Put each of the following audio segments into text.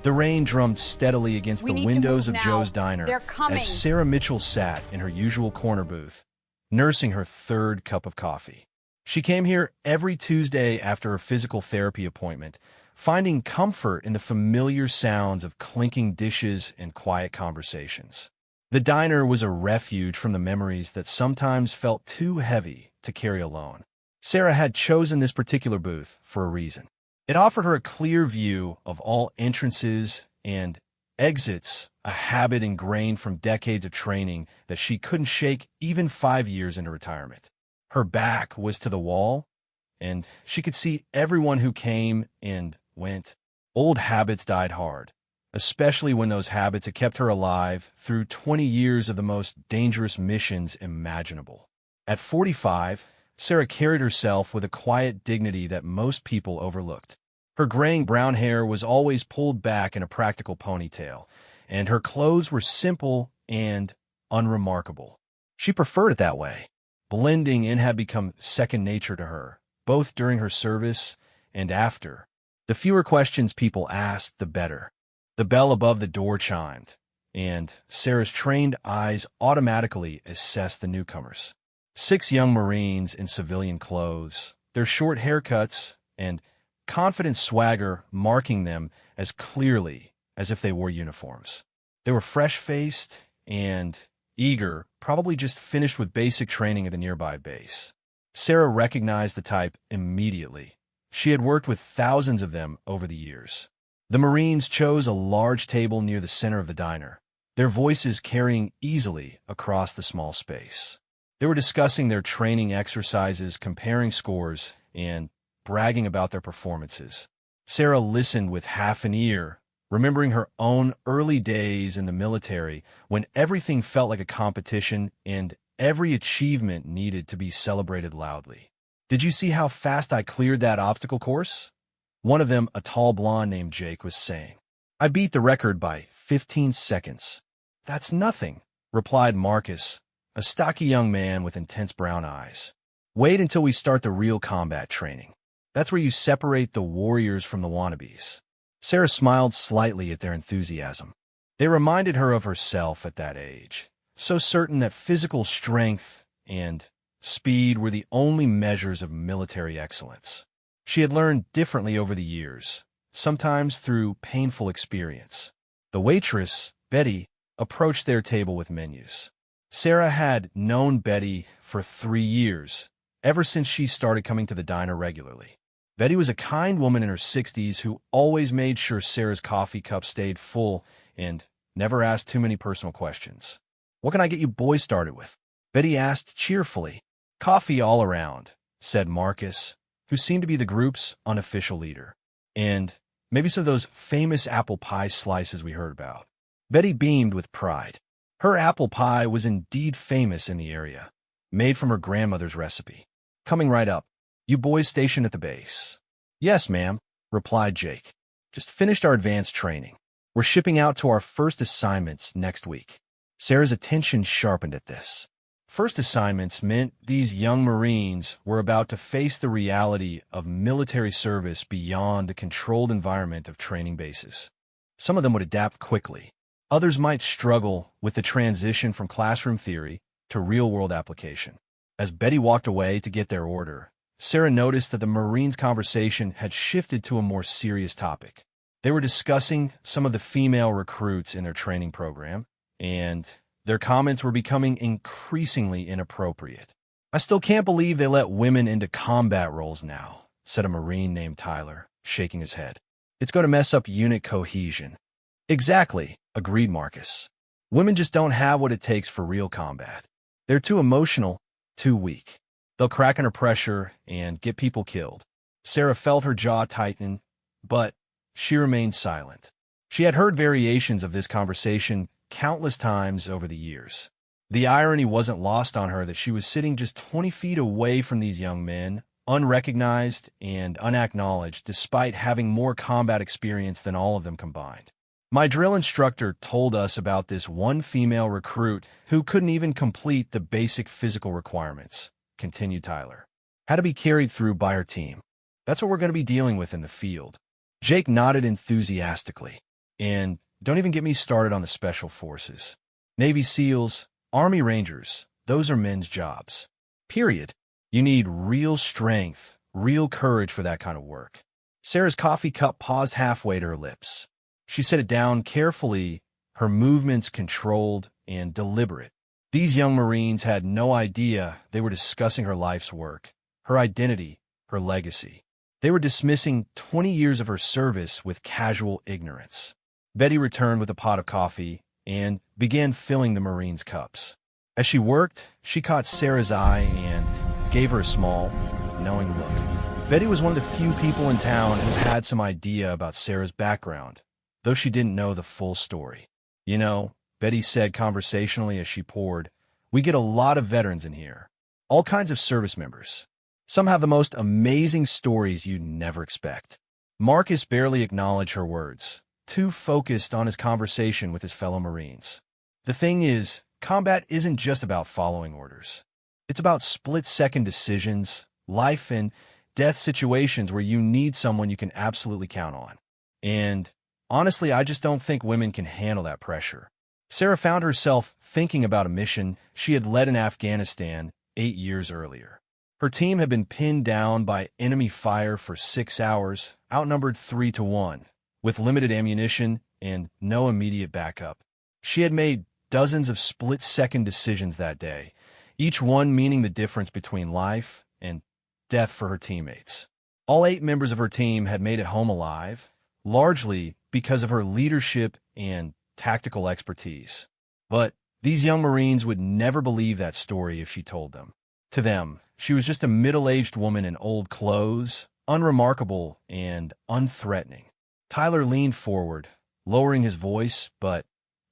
The rain drummed steadily against We the need to windows move of now. Joe's diner They're coming. as Sarah Mitchell sat in her usual corner booth, nursing her third cup of coffee. She came here every Tuesday after her physical therapy appointment, finding comfort in the familiar sounds of clinking dishes and quiet conversations. The diner was a refuge from the memories that sometimes felt too heavy to carry alone. Sarah had chosen this particular booth for a reason. It offered her a clear view of all entrances and exits, a habit ingrained from decades of training that she couldn't shake even 5 years into retirement. Her back was to the wall, and she could see everyone who came and went. Old habits died hard, especially when those habits had kept her alive through 20 years of the most dangerous missions imaginable. At 45, Sarah carried herself with a quiet dignity that most people overlooked. Her graying brown hair was always pulled back in a practical ponytail, and her clothes were simple and unremarkable. She preferred it that way. Blending in had become second nature to her, both during her service and after. The fewer questions people asked, the better. The bell above the door chimed, and Sarah's trained eyes automatically assessed the newcomers. 6 young Marines in civilian clothes, their short haircuts and confident swagger marking them as clearly as if they wore uniforms. They were fresh-faced and eager, probably just finished with basic training at the nearby base. Sarah recognized the type immediately. She had worked with thousands of them over the years. The Marines chose a large table near the center of the diner, their voices carrying easily across the small space. They were discussing their training exercises, comparing scores, and bragging about their performances. Sarah listened with half an ear, remembering her own early days in the military when everything felt like a competition and every achievement needed to be celebrated loudly. "Did you see how fast I cleared that obstacle course?" One of them, a tall blonde named Jake, was saying. "I beat the record by 15 seconds. "That's nothing," replied Marcus, a stocky young man with intense brown eyes. "Wait until we start the real combat training. That's where you separate the warriors from the wannabes." Sarah smiled slightly at their enthusiasm. They reminded her of herself at that age, so certain that physical strength and speed were the only measures of military excellence. She had learned differently over the years, sometimes through painful experience. The waitress, Betty, approached their table with menus. Sarah had known Betty for 3 years, ever since she started coming to the diner regularly. Betty was a kind woman in her 60s who always made sure Sarah's coffee cup stayed full and never asked too many personal questions. "What can I get you boys started with?" Betty asked cheerfully. "Coffee all around," said Marcus, who seemed to be the group's unofficial leader. "And maybe some of those famous apple pie slices we heard about." Betty beamed with pride. Her apple pie was indeed famous in the area, made from her grandmother's recipe. "Coming right up. You boys stationed at the base?" "Yes, ma'am," replied Jake. "Just finished our advanced training. We're shipping out to our first assignments next week." Sarah's attention sharpened at this. First assignments meant these young Marines were about to face the reality of military service beyond the controlled environment of training bases. Some of them would adapt quickly. Others might struggle with the transition from classroom theory to real-world application. As Betty walked away to get their order, Sarah noticed that the Marines' conversation had shifted to a more serious topic. They were discussing some of the female recruits in their training program, and their comments were becoming increasingly inappropriate. "I still can't believe they let women into combat roles now," said a Marine named Tyler, shaking his head. "It's going to mess up unit cohesion." "Exactly," agreed Marcus. "Women just don't have what it takes for real combat. They're too emotional, too weak. They'll crack under pressure and get people killed." Sarah felt her jaw tighten, but she remained silent. She had heard variations of this conversation countless times over the years. The irony wasn't lost on her that she was sitting just 20 feet away from these young men, unrecognized and unacknowledged, despite having more combat experience than all of them combined. "My drill instructor told us about this one female recruit who couldn't even complete the basic physical requirements," continued Tyler. "Had to be carried through by her team. That's what we're going to be dealing with in the field." Jake nodded enthusiastically. And don't even get me started on the Special Forces. Navy SEALs, Army Rangers, those are men's jobs. Period. You need real strength, real courage for that kind of work. Sarah's coffee cup paused halfway to her lips. She set it down carefully, her movements controlled and deliberate. These young Marines had no idea they were discussing her life's work, her identity, her legacy. They were dismissing 20 years of her service with casual ignorance. Betty returned with a pot of coffee and began filling the Marines' cups. As she worked, she caught Sarah's eye and gave her a small, knowing look. Betty was one of the few people in town who had some idea about Sarah's background, though she didn't know the full story. You know, Betty said conversationally as she poured, we get a lot of veterans in here, all kinds of service members. Some have the most amazing stories you'd never expect. Marcus barely acknowledged her words, too focused on his conversation with his fellow Marines. The thing is, combat isn't just about following orders. It's about split-second decisions, life and death situations where you need someone you can absolutely count on. And honestly, I just don't think women can handle that pressure. Sarah found herself thinking about a mission she had led in Afghanistan 8 years earlier. Her team had been pinned down by enemy fire for 6 hours, outnumbered 3-1, with limited ammunition and no immediate backup. She had made dozens of split-second decisions that day, each one meaning the difference between life and death for her teammates. All 8 members of her team had made it home alive, largely because of her leadership and tactical expertise. But these young Marines would never believe that story if she told them. To them, she was just a middle-aged woman in old clothes, unremarkable and unthreatening. Tyler leaned forward, lowering his voice, but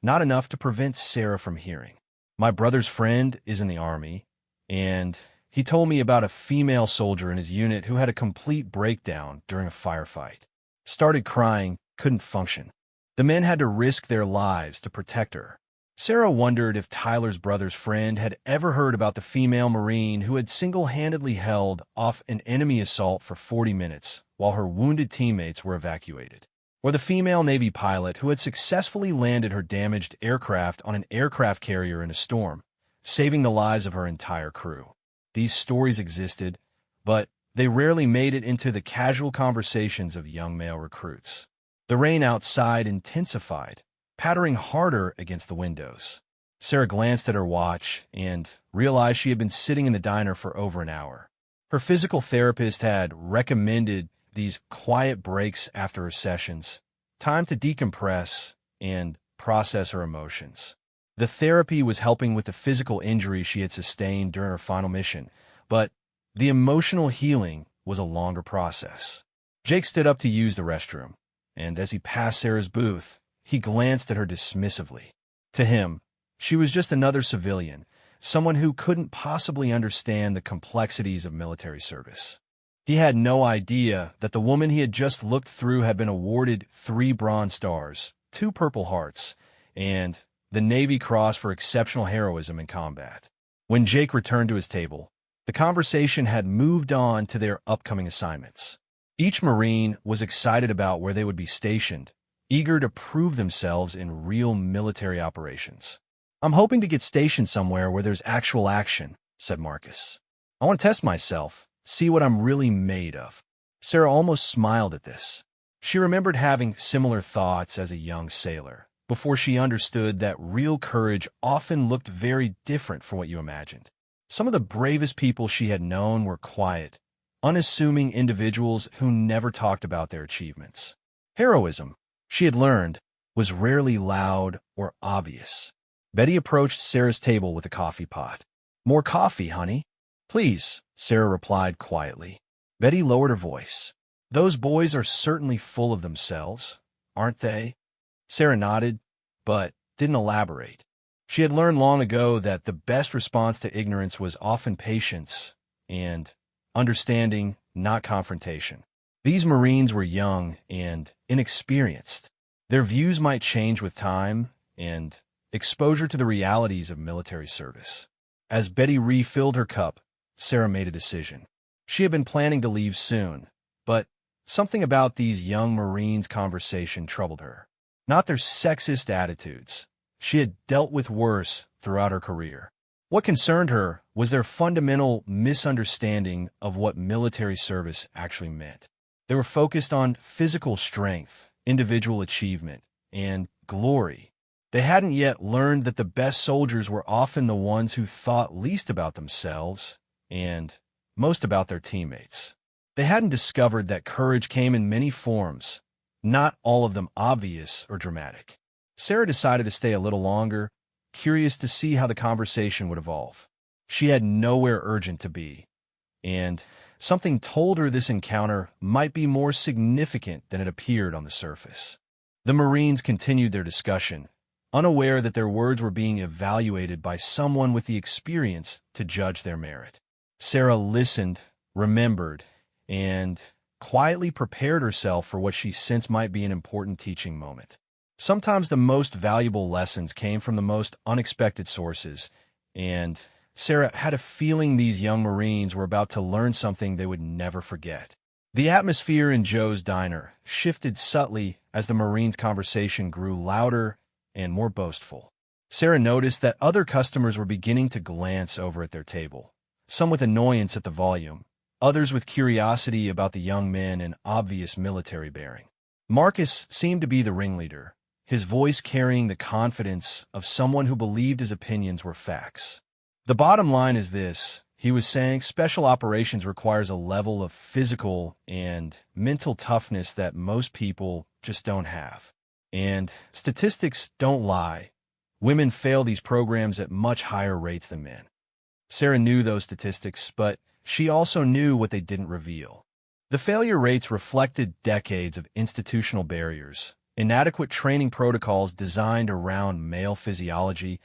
not enough to prevent Sarah from hearing. My brother's friend is in the Army, and he told me about a female soldier in his unit who had a complete breakdown during a firefight. Started crying, couldn't function. The men had to risk their lives to protect her. Sarah wondered if Tyler's brother's friend had ever heard about the female Marine who had single-handedly held off an enemy assault for 40 minutes while her wounded teammates were evacuated, or the female Navy pilot who had successfully landed her damaged aircraft on an aircraft carrier in a storm, saving the lives of her entire crew. These stories existed, but they rarely made it into the casual conversations of young male recruits. The rain outside intensified, pattering harder against the windows. Sarah glanced at her watch and realized she had been sitting in the diner for over an hour. Her physical therapist had recommended these quiet breaks after her sessions, time to decompress and process her emotions. The therapy was helping with the physical injury she had sustained during her final mission, but the emotional healing was a longer process. Jake stood up to use the restroom, and as he passed Sarah's booth, he glanced at her dismissively. To him, she was just another civilian, someone who couldn't possibly understand the complexities of military service. He had no idea that the woman he had just looked through had been awarded 3 Bronze Stars, 2 Purple Hearts, and the Navy Cross for exceptional heroism in combat. When Jake returned to his table, the conversation had moved on to their upcoming assignments. Each Marine was excited about where they would be stationed, eager to prove themselves in real military operations. I'm hoping to get stationed somewhere where there's actual action, said Marcus. I want to test myself, see what I'm really made of. Sarah almost smiled at this. She remembered having similar thoughts as a young sailor, before she understood that real courage often looked very different from what you imagined. Some of the bravest people she had known were quiet, unassuming individuals who never talked about their achievements. Heroism, she had learned, was rarely loud or obvious. Betty approached Sarah's table with a coffee pot. More coffee, honey? Please, Sarah replied quietly. Betty lowered her voice. Those boys are certainly full of themselves, aren't they? Sarah nodded, but didn't elaborate. She had learned long ago that the best response to ignorance was often patience and understanding, not confrontation. These Marines were young and inexperienced. Their views might change with time and exposure to the realities of military service. As Betty refilled her cup, Sarah made a decision. She had been planning to leave soon, but something about these young Marines' conversation troubled her. not their sexist attitudes. She had dealt with worse throughout her career. What concerned her was their fundamental misunderstanding of what military service actually meant. They were focused on physical strength, individual achievement, and glory. They hadn't yet learned that the best soldiers were often the ones who thought least about themselves and most about their teammates. They hadn't discovered that courage came in many forms, not all of them obvious or dramatic. Sarah decided to stay a little longer, curious to see how the conversation would evolve. She had nowhere urgent to be, and something told her this encounter might be more significant than it appeared on the surface. The Marines continued their discussion, unaware that their words were being evaluated by someone with the experience to judge their merit. Sarah listened, remembered, and quietly prepared herself for what she sensed might be an important teaching moment. Sometimes the most valuable lessons came from the most unexpected sources, and Sarah had a feeling these young Marines were about to learn something they would never forget. The atmosphere in Joe's diner shifted subtly as the Marines' conversation grew louder and more boastful. Sarah noticed that other customers were beginning to glance over at their table, some with annoyance at the volume, others with curiosity about the young men and obvious military bearing. Marcus seemed to be the ringleader, his voice carrying the confidence of someone who believed his opinions were facts. The bottom line is this, he was saying, special operations requires a level of physical and mental toughness that most people just don't have. And statistics don't lie. Women fail these programs at much higher rates than men. Sarah knew those statistics, but she also knew what they didn't reveal. The failure rates reflected decades of institutional barriers, inadequate training protocols designed around male physiology,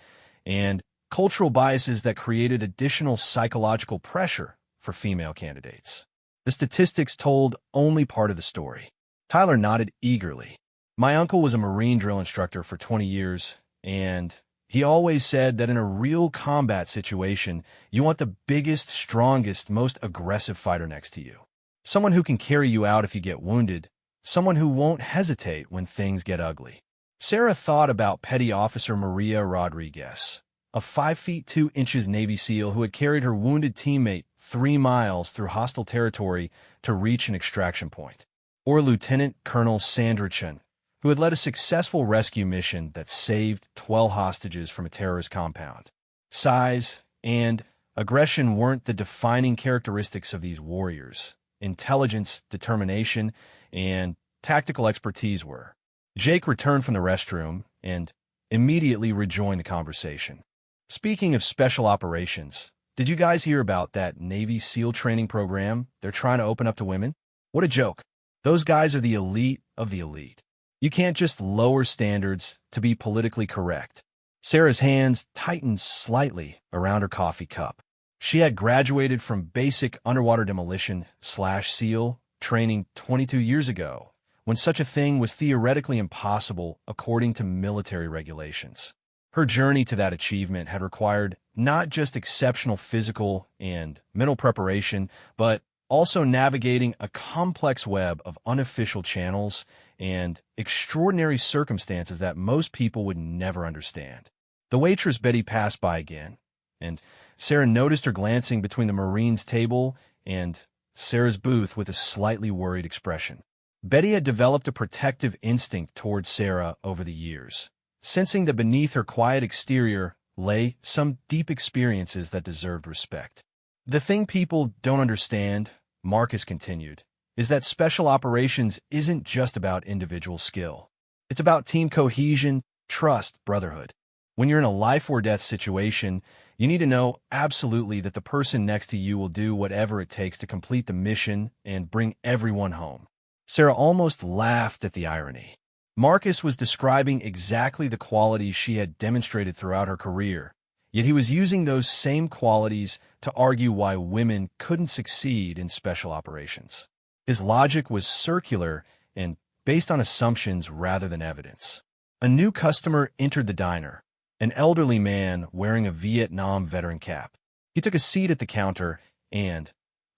and cultural biases that created additional psychological pressure for female candidates. The statistics told only part of the story. Tyler nodded eagerly. My uncle was a Marine drill instructor for 20 years, and he always said that in a real combat situation, you want the biggest, strongest, most aggressive fighter next to you. Someone who can carry you out if you get wounded, someone who won't hesitate when things get ugly. Sarah thought about Petty Officer Maria Rodriguez, a 5 feet 2 inches Navy SEAL who had carried her wounded teammate 3 miles through hostile territory to reach an extraction point. Or Lieutenant Colonel Sandra Chen, who had led a successful rescue mission that saved 12 hostages from a terrorist compound. Size and aggression weren't the defining characteristics of these warriors. Intelligence, determination, and tactical expertise were. Jake returned from the restroom and immediately rejoined the conversation. Speaking of special operations, did you guys hear about that Navy SEAL training program they're trying to open up to women? What a joke. Those guys are the elite of the elite. You can't just lower standards to be politically correct. Sarah's hands tightened slightly around her coffee cup. She had graduated from basic underwater demolition / SEAL training 22 years ago, when such a thing was theoretically impossible according to military regulations. Her journey to that achievement had required not just exceptional physical and mental preparation, but also navigating a complex web of unofficial channels and extraordinary circumstances that most people would never understand. The waitress Betty passed by again, and Sarah noticed her glancing between the Marines' table and Sarah's booth with a slightly worried expression. Betty had developed a protective instinct towards Sarah over the years, sensing that beneath her quiet exterior lay some deep experiences that deserved respect. The thing people don't understand, Marcus continued, is that special operations isn't just about individual skill. It's about team cohesion, trust, brotherhood. When you're in a life-or-death situation, you need to know absolutely that the person next to you will do whatever it takes to complete the mission and bring everyone home. Sarah almost laughed at the irony. Marcus was describing exactly the qualities she had demonstrated throughout her career, yet he was using those same qualities to argue why women couldn't succeed in special operations. His logic was circular and based on assumptions rather than evidence. A new customer entered the diner, an elderly man wearing a Vietnam veteran cap. He took a seat at the counter and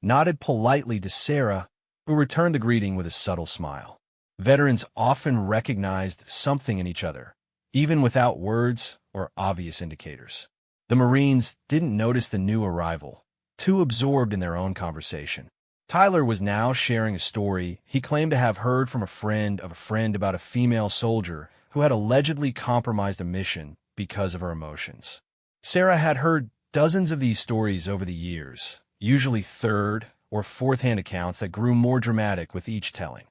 nodded politely to Sarah, who returned the greeting with a subtle smile. Veterans often recognized something in each other, even without words or obvious indicators. The Marines didn't notice the new arrival, too absorbed in their own conversation. Tyler was now sharing a story he claimed to have heard from a friend of a friend about a female soldier who had allegedly compromised a mission because of her emotions. Sarah had heard dozens of these stories over the years, usually third or fourth-hand accounts that grew more dramatic with each telling.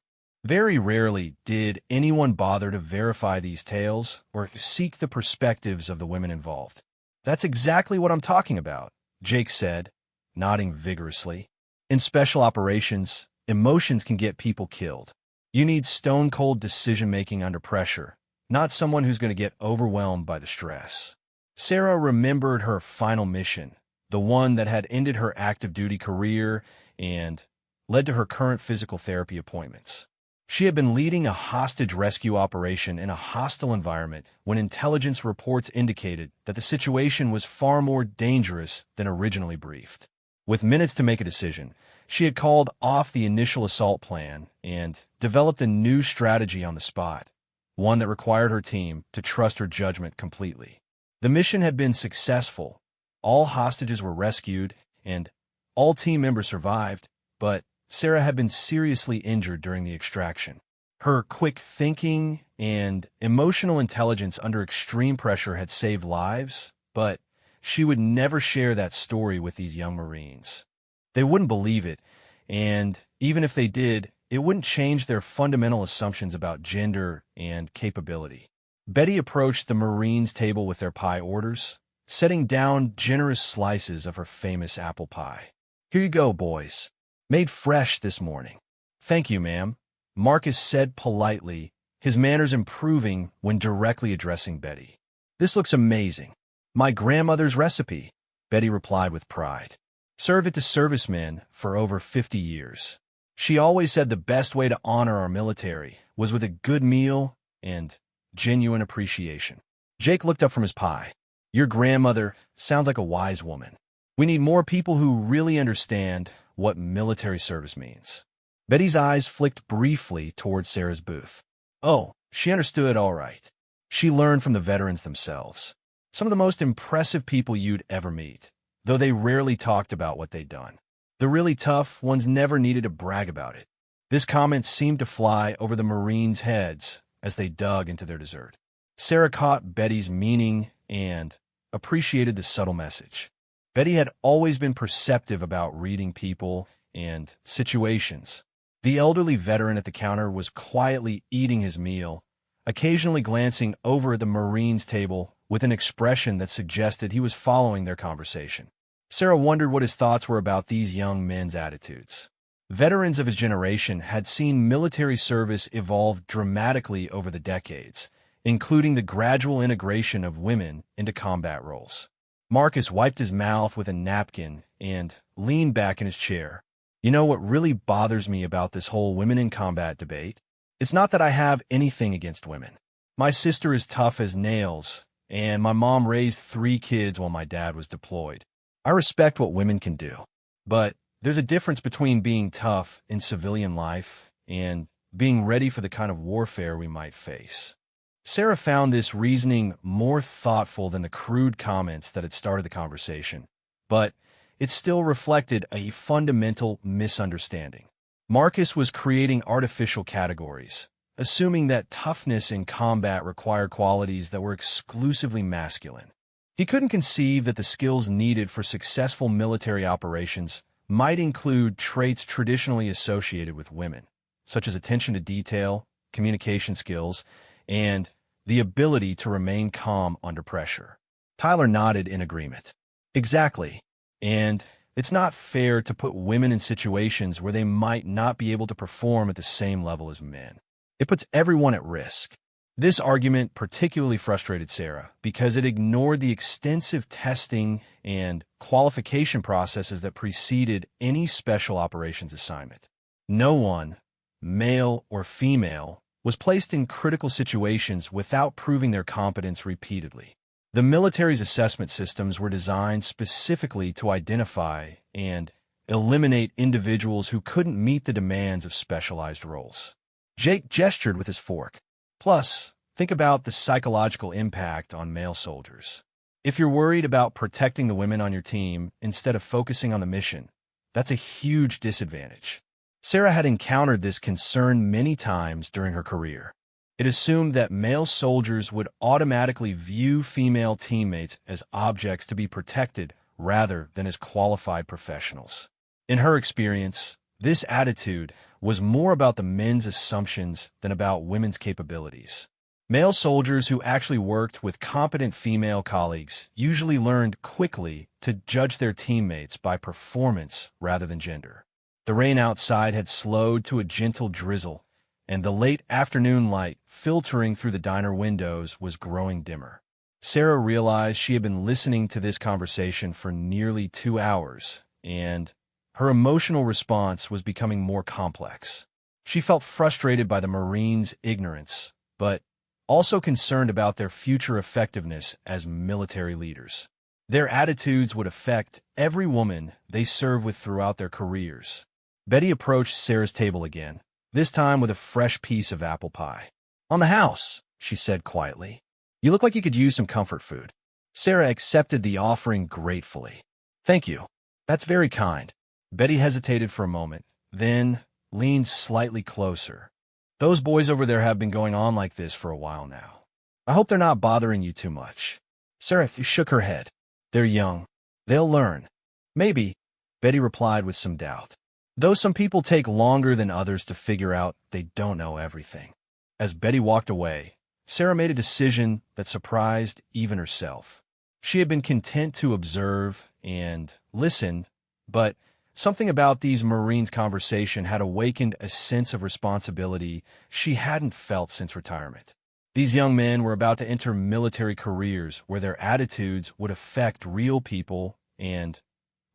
Very rarely did anyone bother to verify these tales or seek the perspectives of the women involved. "That's exactly what I'm talking about," Jake said, nodding vigorously. "In special operations, emotions can get people killed. You need stone-cold decision-making under pressure, not someone who's going to get overwhelmed by the stress." Sarah remembered her final mission, the one that had ended her active duty career and led to her current physical therapy appointments. She had been leading a hostage rescue operation in a hostile environment when intelligence reports indicated that the situation was far more dangerous than originally briefed. With minutes to make a decision, she had called off the initial assault plan and developed a new strategy on the spot, one that required her team to trust her judgment completely. The mission had been successful. All hostages were rescued, and all team members survived, but Sarah had been seriously injured during the extraction. Her quick thinking and emotional intelligence under extreme pressure had saved lives, but she would never share that story with these young Marines. They wouldn't believe it, and even if they did, it wouldn't change their fundamental assumptions about gender and capability. Betty approached the Marines' table with their pie orders, setting down generous slices of her famous apple pie. "Here you go, boys. Made fresh this morning." "Thank you, ma'am," Marcus said politely, his manners improving when directly addressing Betty. "This looks amazing. My grandmother's recipe," Betty replied with pride. "Served it to servicemen for over 50 years. She always said the best way to honor our military was with a good meal and genuine appreciation." Jake looked up from his pie. "Your grandmother sounds like a wise woman. We need more people who really understand what military service means." Betty's eyes flicked briefly toward Sarah's booth. Oh, she understood all right. She learned from the veterans themselves. Some of the most impressive people you'd ever meet, though they rarely talked about what they'd done. The really tough ones never needed to brag about it. This comment seemed to fly over the Marines' heads as they dug into their dessert. Sarah caught Betty's meaning and appreciated the subtle message. Betty had always been perceptive about reading people and situations. The elderly veteran at the counter was quietly eating his meal, occasionally glancing over at the Marines' table with an expression that suggested he was following their conversation. Sarah wondered what his thoughts were about these young men's attitudes. Veterans of his generation had seen military service evolve dramatically over the decades, including the gradual integration of women into combat roles. Marcus wiped his mouth with a napkin and leaned back in his chair. "You know what really bothers me about this whole women in combat debate? It's not that I have anything against women. My sister is tough as nails, and my mom raised 3 kids while my dad was deployed. I respect what women can do. But there's a difference between being tough in civilian life and being ready for the kind of warfare we might face." Sarah found this reasoning more thoughtful than the crude comments that had started the conversation, but it still reflected a fundamental misunderstanding. Marcus was creating artificial categories, assuming that toughness in combat required qualities that were exclusively masculine. He couldn't conceive that the skills needed for successful military operations might include traits traditionally associated with women, such as attention to detail, communication skills, and the ability to remain calm under pressure. Tyler nodded in agreement. "Exactly. And it's not fair to put women in situations where they might not be able to perform at the same level as men. It puts everyone at risk." This argument particularly frustrated Sarah because it ignored the extensive testing and qualification processes that preceded any special operations assignment. No one, male or female, was placed in critical situations without proving their competence repeatedly. The military's assessment systems were designed specifically to identify and eliminate individuals who couldn't meet the demands of specialized roles. Jake gestured with his fork. Plus, think about the psychological impact on male soldiers. If you're worried about protecting the women on your team instead of focusing on the mission, that's a huge disadvantage. Sarah had encountered this concern many times during her career. It assumed that male soldiers would automatically view female teammates as objects to be protected rather than as qualified professionals. In her experience, this attitude was more about the men's assumptions than about women's capabilities. Male soldiers who actually worked with competent female colleagues usually learned quickly to judge their teammates by performance rather than gender. The rain outside had slowed to a gentle drizzle, and the late afternoon light filtering through the diner windows was growing dimmer. Sarah realized she had been listening to this conversation for nearly 2 hours, and her emotional response was becoming more complex. She felt frustrated by the Marines' ignorance, but also concerned about their future effectiveness as military leaders. Their attitudes would affect every woman they serve with throughout their careers. Betty approached Sarah's table again, this time with a fresh piece of apple pie. "On the house," she said quietly. "You look like you could use some comfort food." Sarah accepted the offering gratefully. "Thank you. That's very kind." Betty hesitated for a moment, then leaned slightly closer. "Those boys over there have been going on like this for a while now. I hope they're not bothering you too much." Sarah shook her head. "They're young. They'll learn." "Maybe," Betty replied with some doubt. "Though some people take longer than others to figure out they don't know everything." As Betty walked away, Sarah made a decision that surprised even herself. She had been content to observe and listen, but something about these Marines' conversation had awakened a sense of responsibility she hadn't felt since retirement. These young men were about to enter military careers where their attitudes would affect real people and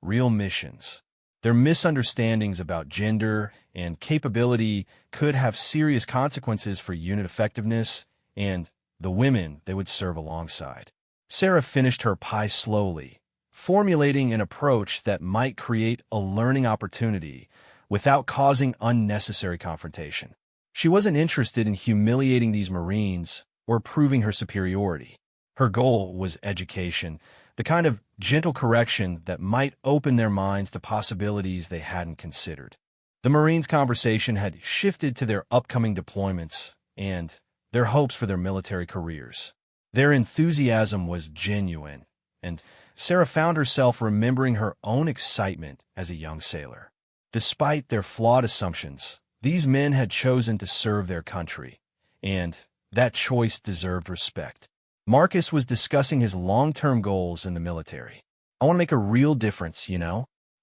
real missions. Their misunderstandings about gender and capability could have serious consequences for unit effectiveness and the women they would serve alongside. Sarah finished her pie slowly, formulating an approach that might create a learning opportunity without causing unnecessary confrontation. She wasn't interested in humiliating these Marines or proving her superiority. Her goal was education, the kind of gentle correction that might open their minds to possibilities they hadn't considered. The Marines' conversation had shifted to their upcoming deployments and their hopes for their military careers. Their enthusiasm was genuine, and Sarah found herself remembering her own excitement as a young sailor. Despite their flawed assumptions, these men had chosen to serve their country, and that choice deserved respect. Marcus was discussing his long-term goals in the military. "I want to make a real difference,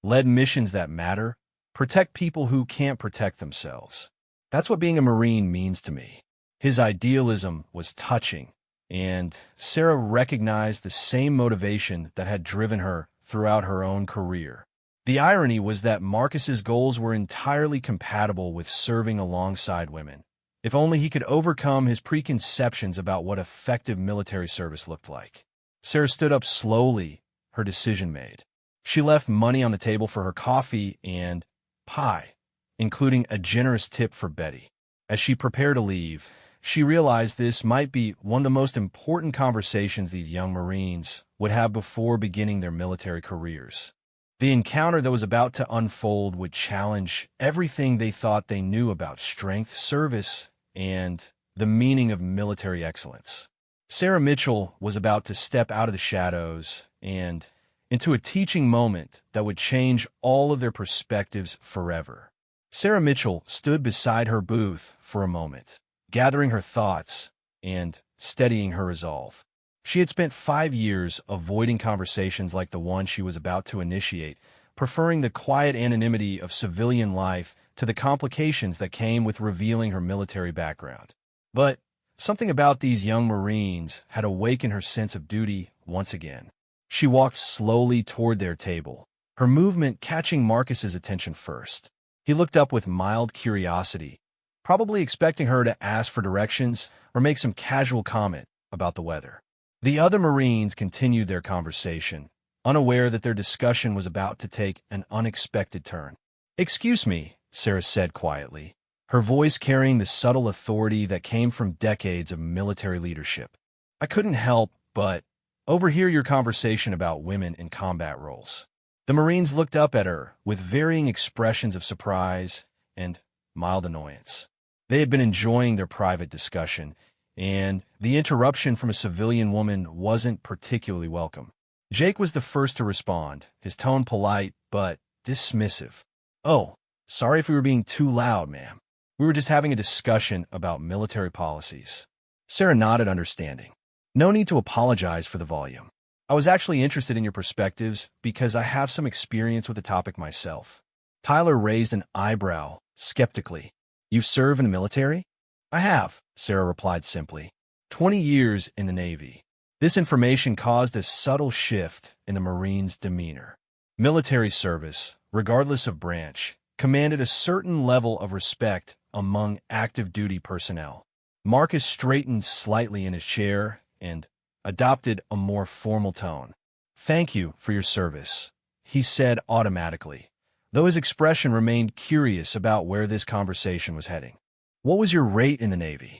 lead missions that matter, protect people who can't protect themselves. That's what being a Marine means to me." His idealism was touching, and Sarah recognized the same motivation that had driven her throughout her own career. The irony was that Marcus's goals were entirely compatible with serving alongside women. If only he could overcome his preconceptions about what effective military service looked like. Sarah stood up slowly, her decision made. She left money on the table for her coffee and pie, including a generous tip for Betty. As she prepared to leave, she realized this might be one of the most important conversations these young Marines would have before beginning their military careers. The encounter that was about to unfold would challenge everything they thought they knew about strength, service, and the meaning of military excellence. Sarah Mitchell was about to step out of the shadows and into a teaching moment that would change all of their perspectives forever. Sarah Mitchell stood beside her booth for a moment, gathering her thoughts and steadying her resolve. She had spent 5 years avoiding conversations like the one she was about to initiate, preferring the quiet anonymity of civilian life to the complications that came with revealing her military background. But something about these young Marines had awakened her sense of duty once again. She walked slowly toward their table, her movement catching Marcus's attention first. He looked up with mild curiosity, probably expecting her to ask for directions or make some casual comment about the weather. The other Marines continued their conversation, unaware that their discussion was about to take an unexpected turn. "Excuse me," Sarah said quietly, her voice carrying the subtle authority that came from decades of military leadership. I couldn't help but overhear your conversation about women in combat roles. The Marines looked up at her with varying expressions of surprise and mild annoyance. They had been enjoying their private discussion, and the interruption from a civilian woman wasn't particularly welcome. Jake was the first to respond, his tone polite but dismissive. "Oh, sorry if we were being too loud, ma'am. We were just having a discussion about military policies." Sarah nodded, understanding. "No need to apologize for the volume. I was actually interested in your perspectives because I have some experience with the topic myself." Tyler raised an eyebrow, skeptically. "You serve in the military?" "I have," Sarah replied simply. 20 years in the Navy." This information caused a subtle shift in the Marines' demeanor. Military service, regardless of branch, commanded a certain level of respect among active duty personnel. Marcus straightened slightly in his chair and adopted a more formal tone. "Thank you for your service," he said automatically, though his expression remained curious about where this conversation was heading. "What was your rate in the Navy?"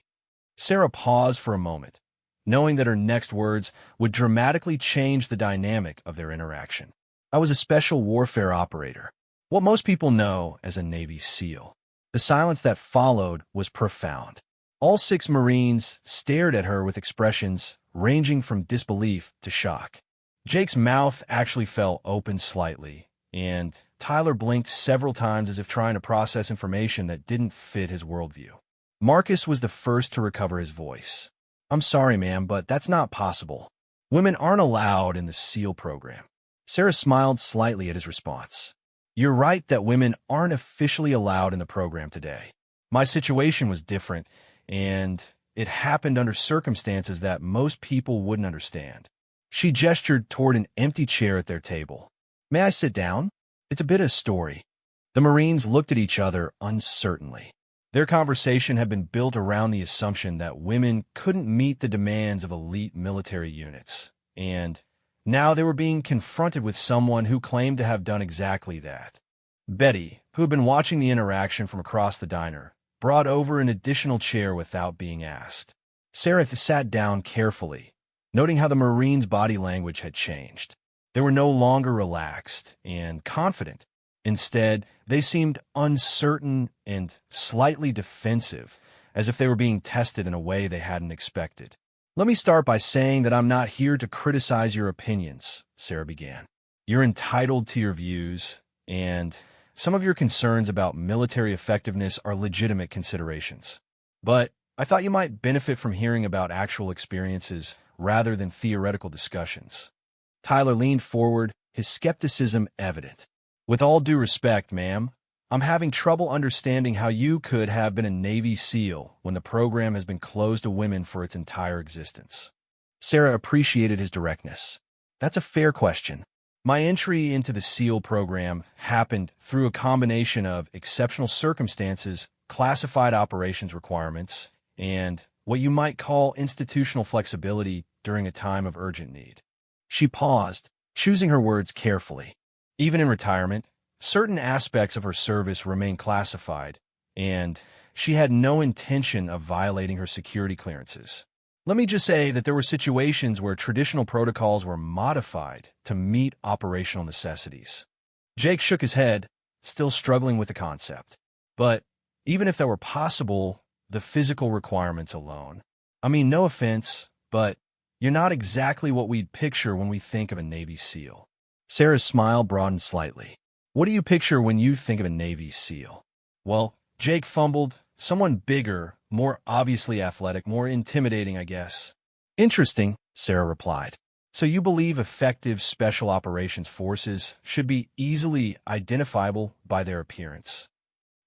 Sarah paused for a moment, knowing that her next words would dramatically change the dynamic of their interaction. "I was a special warfare operator, what most people know as a Navy SEAL." The silence that followed was profound. All 6 Marines stared at her with expressions ranging from disbelief to shock. Jake's mouth actually fell open slightly, and Tyler blinked several times as if trying to process information that didn't fit his worldview. Marcus was the first to recover his voice. "I'm sorry, ma'am, but that's not possible. Women aren't allowed in the SEAL program." Sarah smiled slightly at his response. "You're right that women aren't officially allowed in the program today. My situation was different, and it happened under circumstances that most people wouldn't understand." She gestured toward an empty chair at their table. "May I sit down? It's a bit of a story." The Marines looked at each other uncertainly. Their conversation had been built around the assumption that women couldn't meet the demands of elite military units, and now they were being confronted with someone who claimed to have done exactly that. Betty, who had been watching the interaction from across the diner, brought over an additional chair without being asked. Sarah sat down carefully, noting how the Marines' body language had changed. They were no longer relaxed and confident. Instead, they seemed uncertain and slightly defensive, as if they were being tested in a way they hadn't expected. "Let me start by saying that I'm not here to criticize your opinions," Sarah began. "You're entitled to your views, and some of your concerns about military effectiveness are legitimate considerations. But I thought you might benefit from hearing about actual experiences rather than theoretical discussions." Tyler leaned forward, his skepticism evident. "With all due respect, ma'am, I'm having trouble understanding how you could have been a Navy SEAL when the program has been closed to women for its entire existence." Sarah appreciated his directness. "That's a fair question. My entry into the SEAL program happened through a combination of exceptional circumstances, classified operations requirements, and what you might call institutional flexibility during a time of urgent need." She paused, choosing her words carefully. Even in retirement, certain aspects of her service remained classified, and she had no intention of violating her security clearances. "Let me just say that there were situations where traditional protocols were modified to meet operational necessities." Jake shook his head, still struggling with the concept. "But even if that were possible, the physical requirements alone. I mean, no offense, but you're not exactly what we'd picture when we think of a Navy SEAL." Sarah's smile broadened slightly. "What do you picture when you think of a Navy SEAL?" "Well," Jake fumbled, "someone bigger, more obviously athletic, more intimidating, I guess." "Interesting," Sarah replied. "So you believe effective special operations forces should be easily identifiable by their appearance?"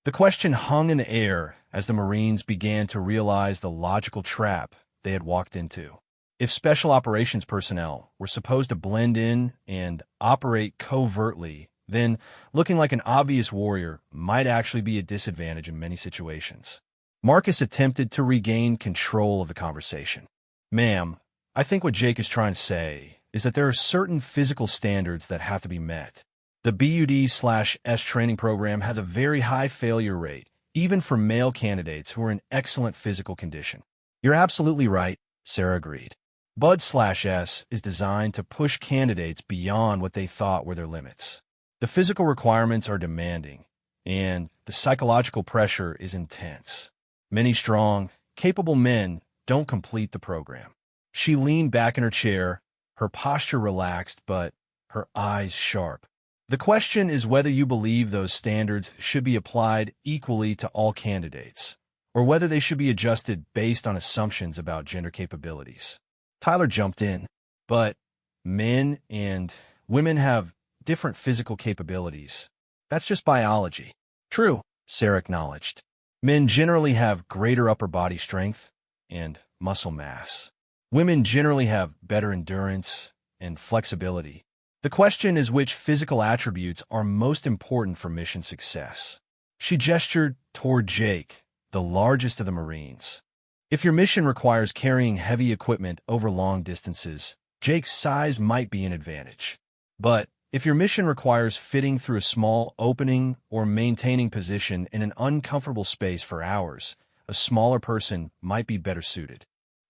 The question hung in the air as the Marines began to realize the logical trap they had walked into. If special operations personnel were supposed to blend in and operate covertly, then looking like an obvious warrior might actually be a disadvantage in many situations. Marcus attempted to regain control of the conversation. "Ma'am, I think what Jake is trying to say is that there are certain physical standards that have to be met. The BUD/S training program has a very high failure rate, even for male candidates who are in excellent physical condition. You're absolutely right, Sarah agreed. Bud/S is designed to push candidates beyond what they thought were their limits. The physical requirements are demanding, and the psychological pressure is intense. Many strong, capable men don't complete the program. She leaned back in her chair, her posture relaxed, but her eyes sharp. The question is whether you believe those standards should be applied equally to all candidates, or whether they should be adjusted based on assumptions about gender capabilities. Tyler jumped in, but men and women have different physical capabilities. That's just biology. True, Sarah acknowledged. Men generally have greater upper body strength and muscle mass. Women generally have better endurance and flexibility. The question is which physical attributes are most important for mission success. She gestured toward Jake, the largest of the Marines. If your mission requires carrying heavy equipment over long distances, Jake's size might be an advantage. But if your mission requires fitting through a small opening or maintaining position in an uncomfortable space for hours, a smaller person might be better suited.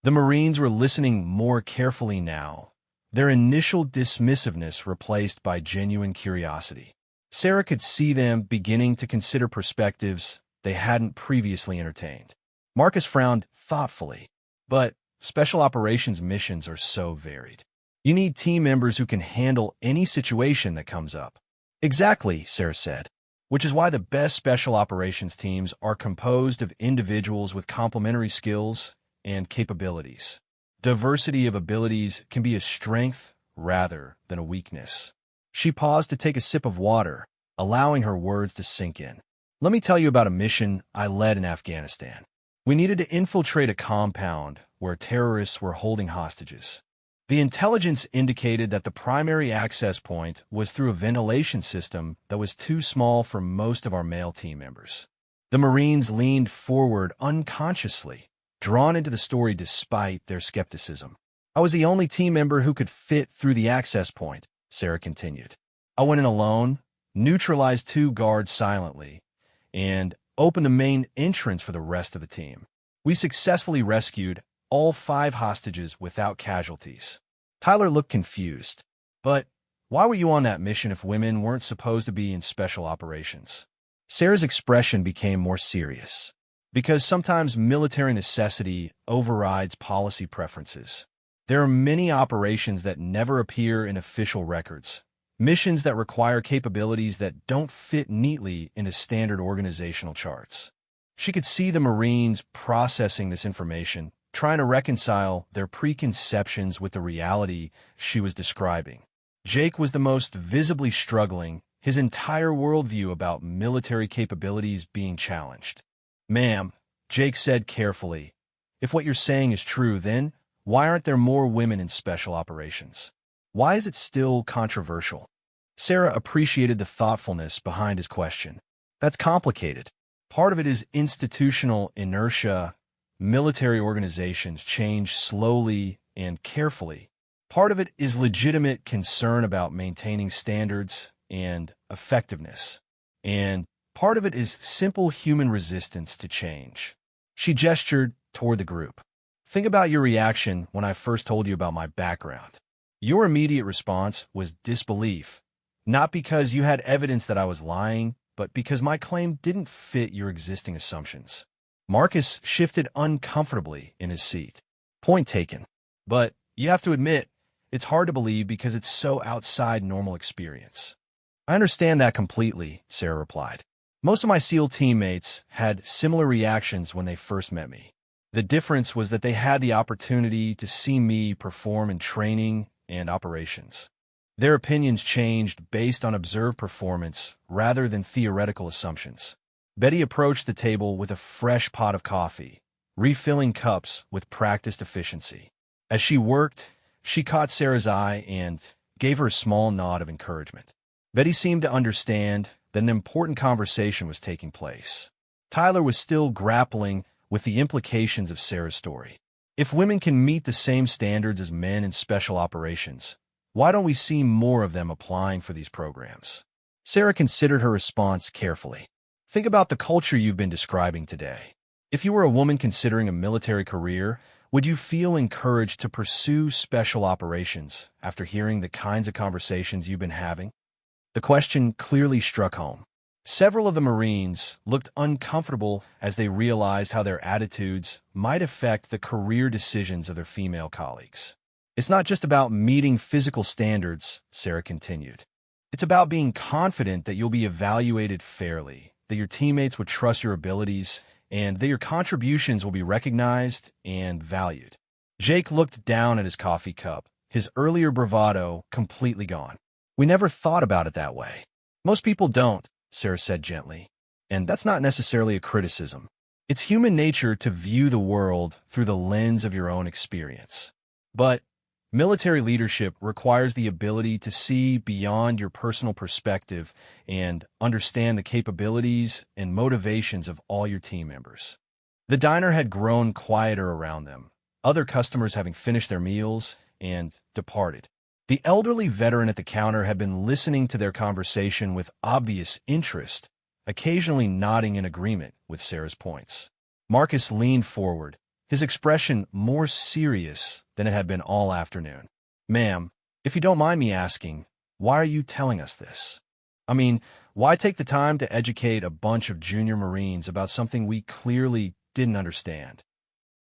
The Marines were listening more carefully now, their initial dismissiveness replaced by genuine curiosity. Sarah could see them beginning to consider perspectives they hadn't previously entertained. Marcus frowned thoughtfully, but special operations missions are so varied. You need team members who can handle any situation that comes up. Exactly, Sarah said, which is why the best special operations teams are composed of individuals with complementary skills and capabilities. Diversity of abilities can be a strength rather than a weakness. She paused to take a sip of water, allowing her words to sink in. Let me tell you about a mission I led in Afghanistan. We needed to infiltrate a compound where terrorists were holding hostages. The intelligence indicated that the primary access point was through a ventilation system that was too small for most of our male team members. The Marines leaned forward unconsciously, drawn into the story despite their skepticism. I was the only team member who could fit through the access point, Sarah continued. I went in alone, neutralized 2 guards silently, and opened the main entrance for the rest of the team. We successfully rescued all 5 hostages without casualties. Tyler looked confused. But why were you on that mission if women weren't supposed to be in special operations? Sarah's expression became more serious. Because sometimes military necessity overrides policy preferences. There are many operations that never appear in official records, missions that require capabilities that don't fit neatly into standard organizational charts. She could see the Marines processing this information, trying to reconcile their preconceptions with the reality she was describing. Jake was the most visibly struggling, his entire worldview about military capabilities being challenged. Ma'am, Jake said carefully, if what you're saying is true, then why aren't there more women in special operations? Why is it still controversial? Sarah appreciated the thoughtfulness behind his question. That's complicated. Part of it is institutional inertia. Military organizations change slowly and carefully. Part of it is legitimate concern about maintaining standards and effectiveness. And part of it is simple human resistance to change. She gestured toward the group. Think about your reaction when I first told you about my background. Your immediate response was disbelief, not because you had evidence that I was lying, but because my claim didn't fit your existing assumptions. Marcus shifted uncomfortably in his seat. Point taken. But you have to admit, it's hard to believe because it's so outside normal experience. I understand that completely, Sarah replied. Most of my SEAL teammates had similar reactions when they first met me. The difference was that they had the opportunity to see me perform in training and operations. Their opinions changed based on observed performance rather than theoretical assumptions. Betty approached the table with a fresh pot of coffee, refilling cups with practiced efficiency. As she worked, she caught Sarah's eye and gave her a small nod of encouragement. Betty seemed to understand that an important conversation was taking place. Tyler was still grappling with the implications of Sarah's story. If women can meet the same standards as men in special operations, why don't we see more of them applying for these programs? Sarah considered her response carefully. Think about the culture you've been describing today. If you were a woman considering a military career, would you feel encouraged to pursue special operations after hearing the kinds of conversations you've been having? The question clearly struck home. Several of the Marines looked uncomfortable as they realized how their attitudes might affect the career decisions of their female colleagues. It's not just about meeting physical standards, Sarah continued. It's about being confident that you'll be evaluated fairly, that your teammates would trust your abilities, and that your contributions will be recognized and valued. Jake looked down at his coffee cup, his earlier bravado completely gone. We never thought about it that way. Most people don't, Sarah said gently. And that's not necessarily a criticism. It's human nature to view the world through the lens of your own experience. But military leadership requires the ability to see beyond your personal perspective and understand the capabilities and motivations of all your team members. The diner had grown quieter around them, other customers having finished their meals and departed. The elderly veteran at the counter had been listening to their conversation with obvious interest, occasionally nodding in agreement with Sarah's points. Marcus leaned forward, his expression more serious than it had been all afternoon. "Ma'am, if you don't mind me asking, why are you telling us this? I mean, why take the time to educate a bunch of junior Marines about something we clearly didn't understand?"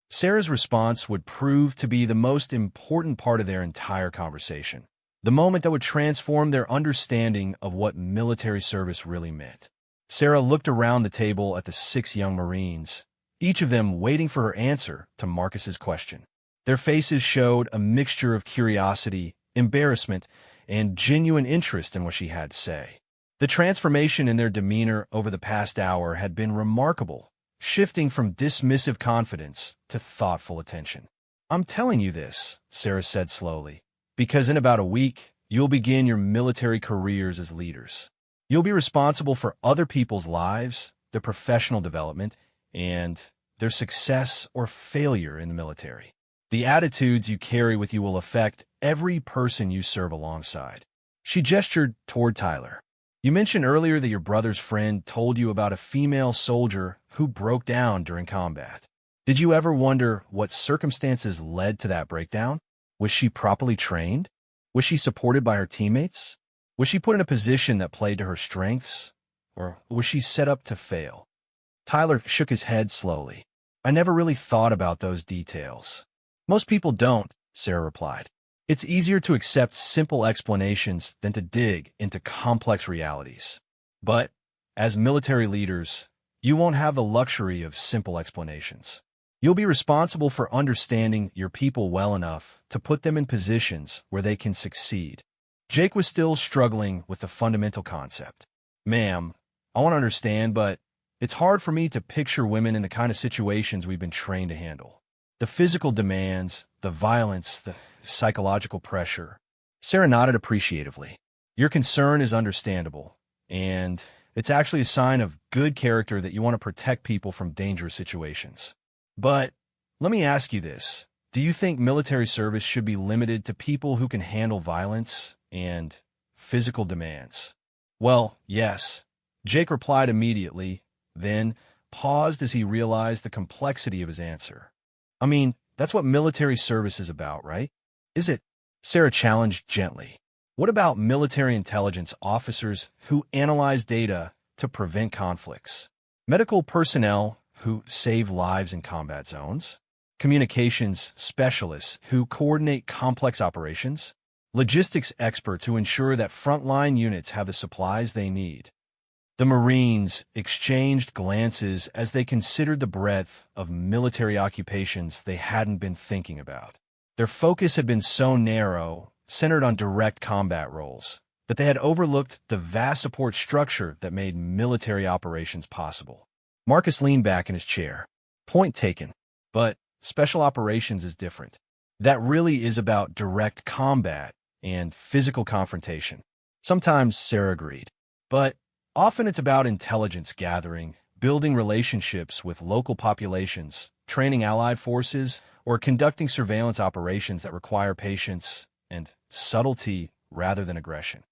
Sarah's response would prove to be the most important part of their entire conversation, the moment that would transform their understanding of what military service really meant. Sarah looked around the table at the 6 young Marines, each of them waiting for her answer to Marcus's question. Their faces showed a mixture of curiosity, embarrassment, and genuine interest in what she had to say. The transformation in their demeanor over the past hour had been remarkable, shifting from dismissive confidence to thoughtful attention. "I'm telling you this," Sarah said slowly, "because in about a week, you'll begin your military careers as leaders. You'll be responsible for other people's lives, their professional development, and their success or failure in the military. The attitudes you carry with you will affect every person you serve alongside." She gestured toward Tyler. "You mentioned earlier that your brother's friend told you about a female soldier who broke down during combat. Did you ever wonder what circumstances led to that breakdown? Was she properly trained? Was she supported by her teammates? Was she put in a position that played to her strengths? Or was she set up to fail?" Tyler shook his head slowly. "I never really thought about those details." "Most people don't," Sarah replied. "It's easier to accept simple explanations than to dig into complex realities. But as military leaders, you won't have the luxury of simple explanations. You'll be responsible for understanding your people well enough to put them in positions where they can succeed." Jake was still struggling with the fundamental concept. "Ma'am, I want to understand, but it's hard for me to picture women in the kind of situations we've been trained to handle. The physical demands, the violence, the psychological pressure." Sarah nodded appreciatively. "Your concern is understandable, and it's actually a sign of good character that you want to protect people from dangerous situations. But let me ask you this. Do you think military service should be limited to people who can handle violence and physical demands?" "Well, yes," Jake replied immediately, then paused as he realized the complexity of his answer. "I mean, that's what military service is about, right? Is it?" Sarah challenged gently. "What about military intelligence officers who analyze data to prevent conflicts? Medical personnel who save lives in combat zones? Communications specialists who coordinate complex operations? Logistics experts who ensure that frontline units have the supplies they need?" The Marines exchanged glances as they considered the breadth of military occupations they hadn't been thinking about. Their focus had been so narrow, centered on direct combat roles, that they had overlooked the vast support structure that made military operations possible. Marcus leaned back in his chair. "Point taken. But special operations is different. That really is about direct combat and physical confrontation." "Sometimes," Sarah agreed. "But often it's about intelligence gathering, building relationships with local populations, training allied forces, or conducting surveillance operations that require patience and subtlety rather than aggression."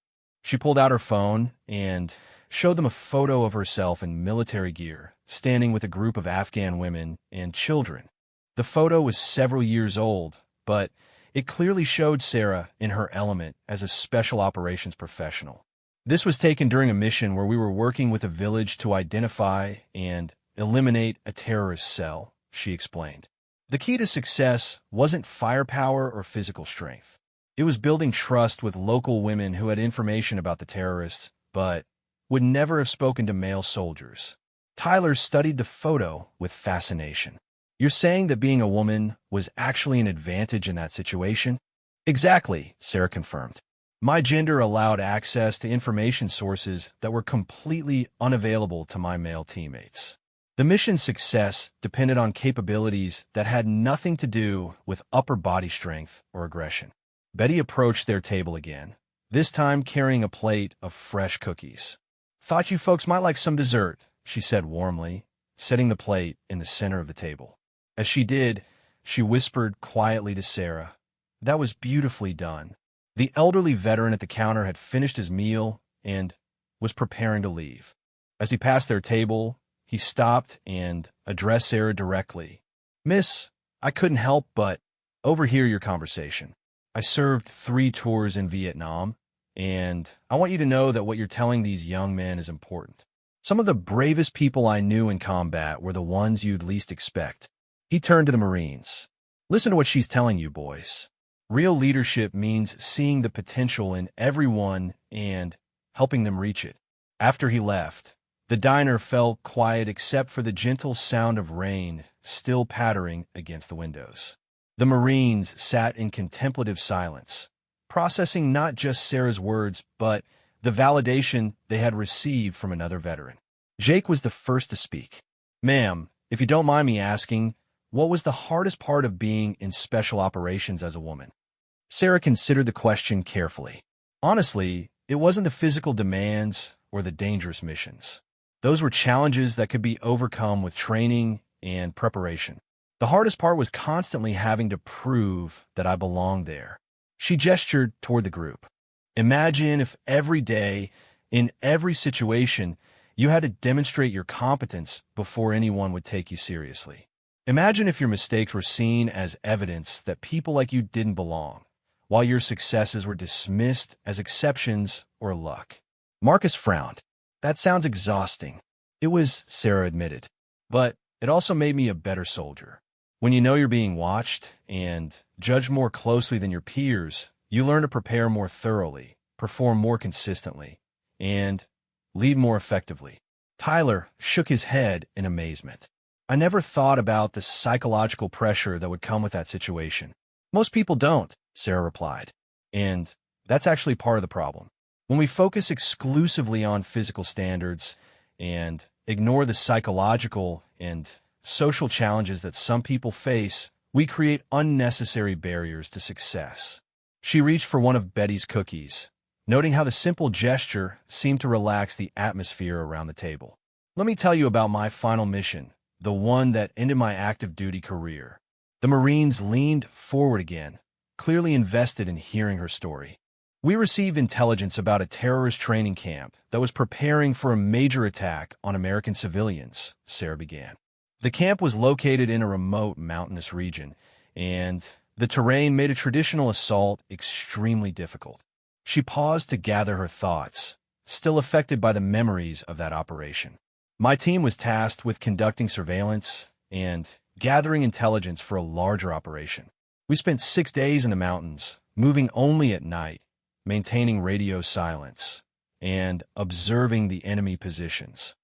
She pulled out her phone and showed them a photo of herself in military gear, standing with a group of Afghan women and children. The photo was several years old, but it clearly showed Sarah in her element as a special operations professional. This was taken during a mission where we were working with a village to identify and eliminate a terrorist cell, she explained. The key to success wasn't firepower or physical strength. It was building trust with local women who had information about the terrorists, but would never have spoken to male soldiers. Tyler studied the photo with fascination. You're saying that being a woman was actually an advantage in that situation? Exactly, Sarah confirmed. My gender allowed access to information sources that were completely unavailable to my male teammates. The mission's success depended on capabilities that had nothing to do with upper body strength or aggression. Betty approached their table again, this time carrying a plate of fresh cookies. "Thought you folks might like some dessert," she said warmly, setting the plate in the center of the table. As she did, she whispered quietly to Sarah, "That was beautifully done." The elderly veteran at the counter had finished his meal and was preparing to leave. As he passed their table, he stopped and addressed Sarah directly. "Miss, I couldn't help but overhear your conversation. I served 3 tours in Vietnam, and I want you to know that what you're telling these young men is important. Some of the bravest people I knew in combat were the ones you'd least expect." He turned to the Marines. "Listen to what she's telling you, boys. Real leadership means seeing the potential in everyone and helping them reach it." After he left, the diner felt quiet except for the gentle sound of rain still pattering against the windows. The Marines sat in contemplative silence, processing not just Sarah's words, but the validation they had received from another veteran. Jake was the first to speak. "Ma'am, if you don't mind me asking, what was the hardest part of being in special operations as a woman?" Sarah considered the question carefully. Honestly, it wasn't the physical demands or the dangerous missions. Those were challenges that could be overcome with training and preparation. The hardest part was constantly having to prove that I belonged there. She gestured toward the group. "Imagine if every day, in every situation, you had to demonstrate your competence before anyone would take you seriously. Imagine if your mistakes were seen as evidence that people like you didn't belong, while your successes were dismissed as exceptions or luck." Marcus frowned. "That sounds exhausting." "It was," Sarah admitted. "But it also made me a better soldier. When you know you're being watched and judged more closely than your peers, you learn to prepare more thoroughly, perform more consistently, and lead more effectively." Tyler shook his head in amazement. "I never thought about the psychological pressure that would come with that situation." "Most people don't," Sarah replied. "And that's actually part of the problem. When we focus exclusively on physical standards and ignore the psychological and social challenges that some people face, we create unnecessary barriers to success." She reached for one of Betty's cookies, noting how the simple gesture seemed to relax the atmosphere around the table. "Let me tell you about my final mission, the one that ended my active duty career." The Marines leaned forward again, clearly invested in hearing her story. "We received intelligence about a terrorist training camp that was preparing for a major attack on American civilians," Sarah began. "The camp was located in a remote mountainous region, and the terrain made a traditional assault extremely difficult." She paused to gather her thoughts, still affected by the memories of that operation. "My team was tasked with conducting surveillance and gathering intelligence for a larger operation. We spent 6 days in the mountains, moving only at night, maintaining radio silence, and observing the enemy positions."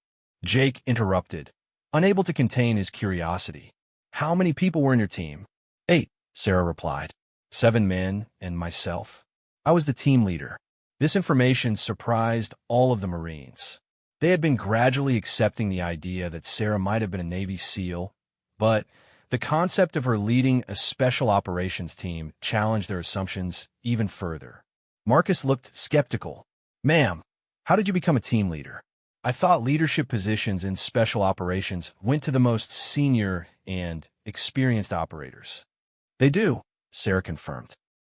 Jake interrupted, unable to contain his curiosity. "How many people were in your team?" 8, Sarah replied. 7 men and myself. I was the team leader. This information surprised all of the Marines. They had been gradually accepting the idea that Sarah might have been a Navy SEAL, but the concept of her leading a special operations team challenged their assumptions even further. Marcus looked skeptical. "Ma'am, how did you become a team leader?" "I thought leadership positions in special operations went to the most senior and experienced operators." "They do," Sarah confirmed.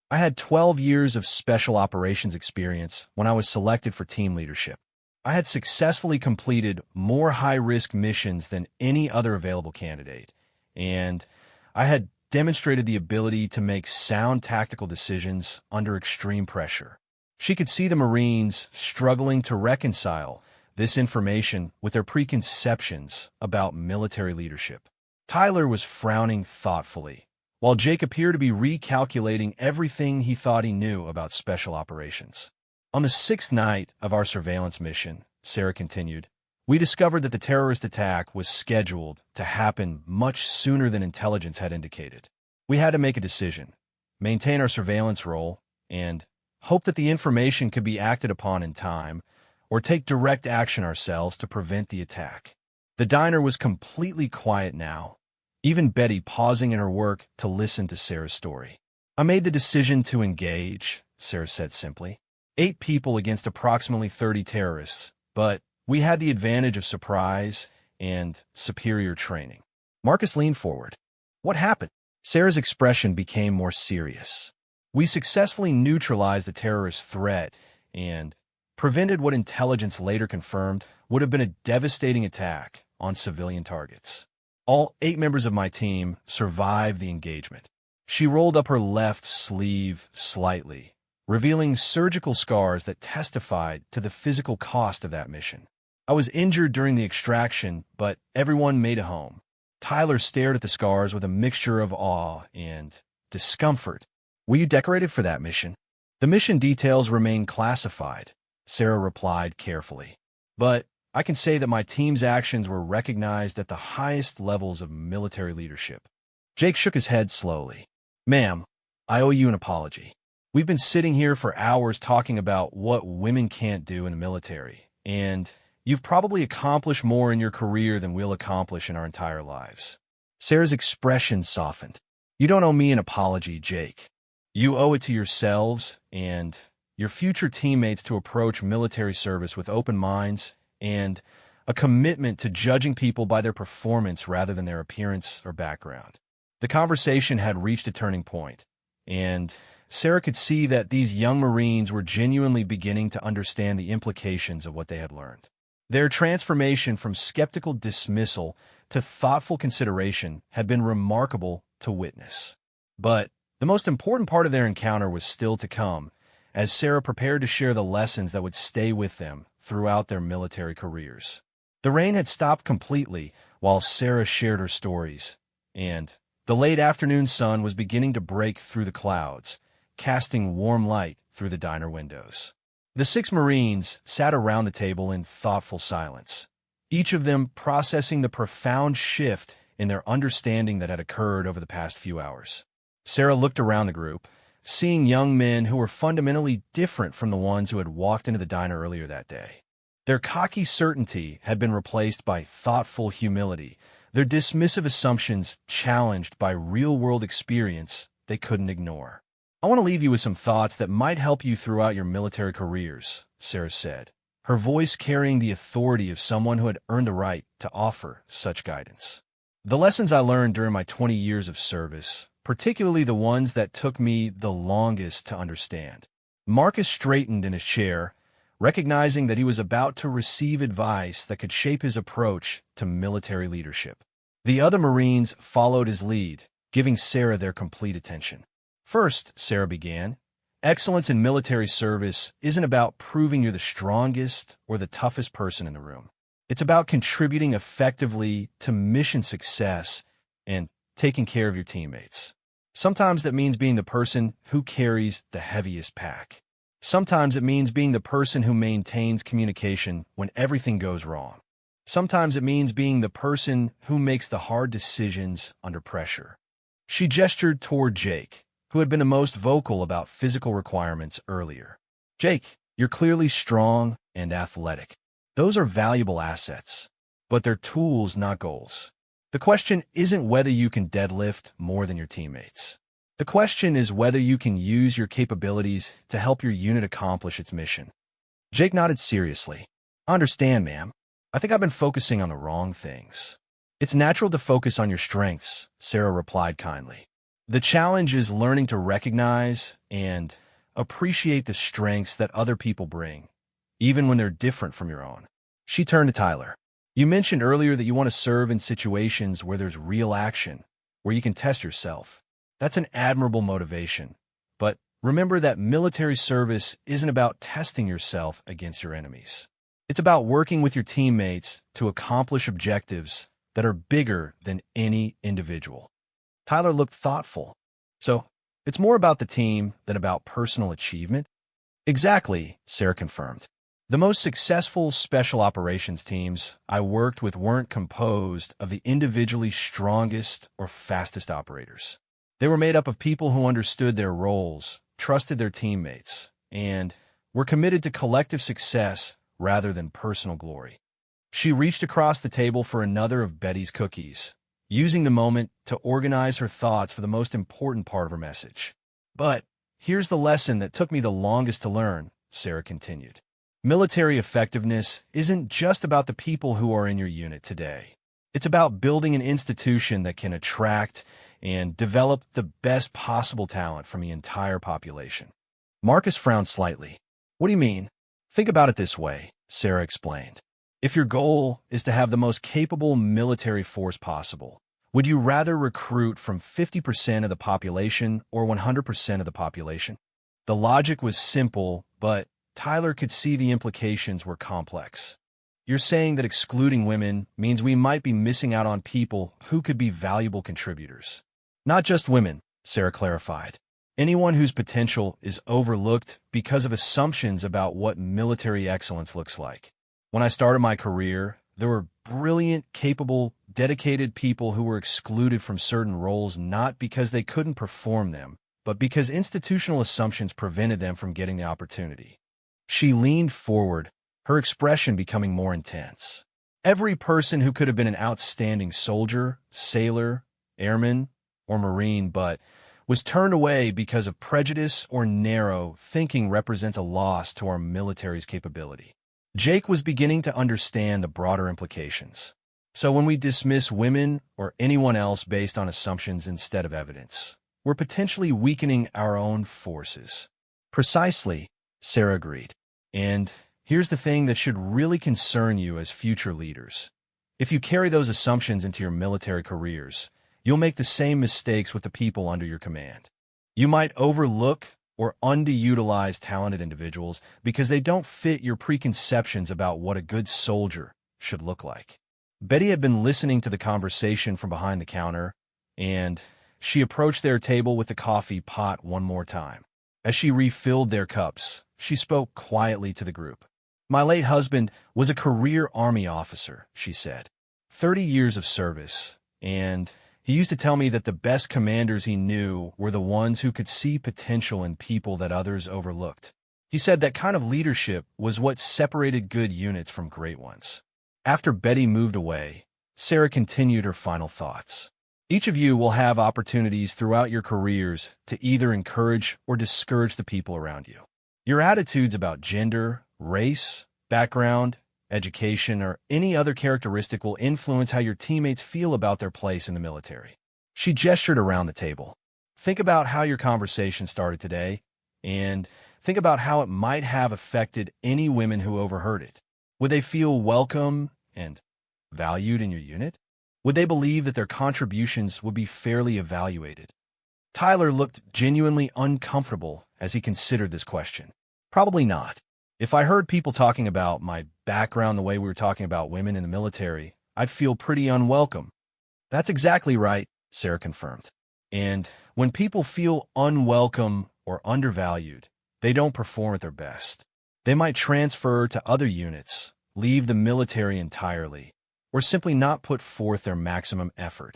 "I had 12 years of special operations experience when I was selected for team leadership. I had successfully completed more high-risk missions than any other available candidate, and I had demonstrated the ability to make sound tactical decisions under extreme pressure. She could see the Marines struggling to reconcile this information with their preconceptions about military leadership. Tyler was frowning thoughtfully, while Jake appeared to be recalculating everything he thought he knew about special operations. On the sixth night of our surveillance mission, Sarah continued, we discovered that the terrorist attack was scheduled to happen much sooner than intelligence had indicated. We had to make a decision, maintain our surveillance role, and hope that the information could be acted upon in time, or take direct action ourselves to prevent the attack. The diner was completely quiet now, even Betty pausing in her work to listen to Sarah's story. I made the decision to engage, Sarah said simply. 8 people against approximately 30 terrorists, but we had the advantage of surprise and superior training. Marcus leaned forward. What happened? Sarah's expression became more serious. We successfully neutralized the terrorist threat and prevented what intelligence later confirmed would have been a devastating attack on civilian targets. All 8 members of my team survived the engagement. She rolled up her left sleeve slightly, revealing surgical scars that testified to the physical cost of that mission. I was injured during the extraction, but everyone made it home. Tyler stared at the scars with a mixture of awe and discomfort. Were you decorated for that mission? The mission details remain classified, Sarah replied carefully. But I can say that my team's actions were recognized at the highest levels of military leadership. Jake shook his head slowly. Ma'am, I owe you an apology. We've been sitting here for hours talking about what women can't do in the military, and you've probably accomplished more in your career than we'll accomplish in our entire lives. Sarah's expression softened. You don't owe me an apology, Jake. You owe it to yourselves and your future teammates to approach military service with open minds and a commitment to judging people by their performance rather than their appearance or background. The conversation had reached a turning point, and Sarah could see that these young Marines were genuinely beginning to understand the implications of what they had learned. Their transformation from skeptical dismissal to thoughtful consideration had been remarkable to witness. But the most important part of their encounter was still to come, as Sarah prepared to share the lessons that would stay with them throughout their military careers. The rain had stopped completely while Sarah shared her stories, and the late afternoon sun was beginning to break through the clouds, casting warm light through the diner windows. The 6 Marines sat around the table in thoughtful silence, each of them processing the profound shift in their understanding that had occurred over the past few hours. Sarah looked around the group, seeing young men who were fundamentally different from the ones who had walked into the diner earlier that day. Their cocky certainty had been replaced by thoughtful humility, their dismissive assumptions challenged by real-world experience they couldn't ignore. I want to leave you with some thoughts that might help you throughout your military careers, Sarah said, her voice carrying the authority of someone who had earned the right to offer such guidance. The lessons I learned during my 20 years of service, particularly the ones that took me the longest to understand. Marcus straightened in his chair, recognizing that he was about to receive advice that could shape his approach to military leadership. The other Marines followed his lead, giving Sarah their complete attention. First, Sarah began, excellence in military service isn't about proving you're the strongest or the toughest person in the room. It's about contributing effectively to mission success and taking care of your teammates. Sometimes that means being the person who carries the heaviest pack. Sometimes it means being the person who maintains communication when everything goes wrong. Sometimes it means being the person who makes the hard decisions under pressure. She gestured toward Jake, who had been the most vocal about physical requirements earlier. Jake, you're clearly strong and athletic. Those are valuable assets, but they're tools, not goals. The question isn't whether you can deadlift more than your teammates. The question is whether you can use your capabilities to help your unit accomplish its mission. Jake nodded seriously. I understand, ma'am. I think I've been focusing on the wrong things. It's natural to focus on your strengths, Sarah replied kindly. The challenge is learning to recognize and appreciate the strengths that other people bring, even when they're different from your own. She turned to Tyler. You mentioned earlier that you want to serve in situations where there's real action, where you can test yourself. That's an admirable motivation. But remember that military service isn't about testing yourself against your enemies. It's about working with your teammates to accomplish objectives that are bigger than any individual. Tyler looked thoughtful. So, it's more about the team than about personal achievement? Exactly, Sarah confirmed. The most successful special operations teams I worked with weren't composed of the individually strongest or fastest operators. They were made up of people who understood their roles, trusted their teammates, and were committed to collective success rather than personal glory. She reached across the table for another of Betty's cookies, using the moment to organize her thoughts for the most important part of her message. But here's the lesson that took me the longest to learn, Sarah continued. Military effectiveness isn't just about the people who are in your unit today. It's about building an institution that can attract and develop the best possible talent from the entire population. Marcus frowned slightly. What do you mean? Think about it this way, Sarah explained. If your goal is to have the most capable military force possible, would you rather recruit from 50% of the population or 100% of the population? The logic was simple, but Tyler could see the implications were complex. You're saying that excluding women means we might be missing out on people who could be valuable contributors. Not just women, Sarah clarified. Anyone whose potential is overlooked because of assumptions about what military excellence looks like. When I started my career, there were brilliant, capable, dedicated people who were excluded from certain roles not because they couldn't perform them, but because institutional assumptions prevented them from getting the opportunity. She leaned forward, her expression becoming more intense. Every person who could have been an outstanding soldier, sailor, airman, or Marine, but was turned away because of prejudice or narrow thinking represents a loss to our military's capability. Jake was beginning to understand the broader implications. So when we dismiss women or anyone else based on assumptions instead of evidence, we're potentially weakening our own forces. Precisely, Sarah agreed. And here's the thing that should really concern you as future leaders. If you carry those assumptions into your military careers, you'll make the same mistakes with the people under your command. You might overlook or underutilize talented individuals because they don't fit your preconceptions about what a good soldier should look like. Betty had been listening to the conversation from behind the counter, and she approached their table with the coffee pot one more time. As she refilled their cups, she spoke quietly to the group. My late husband was a career Army officer, she said. 30 years of service, and he used to tell me that the best commanders he knew were the ones who could see potential in people that others overlooked. He said that kind of leadership was what separated good units from great ones. After Betty moved away, Sarah continued her final thoughts. Each of you will have opportunities throughout your careers to either encourage or discourage the people around you. Your attitudes about gender, race, background, education, or any other characteristic will influence how your teammates feel about their place in the military. She gestured around the table. Think about how your conversation started today, and think about how it might have affected any women who overheard it. Would they feel welcome and valued in your unit? Would they believe that their contributions would be fairly evaluated? Tyler looked genuinely uncomfortable as he considered this question. Probably not. If I heard people talking about my background the way we were talking about women in the military, I'd feel pretty unwelcome. That's exactly right, Sarah confirmed. And when people feel unwelcome or undervalued, they don't perform at their best. They might transfer to other units, leave the military entirely, or simply not put forth their maximum effort.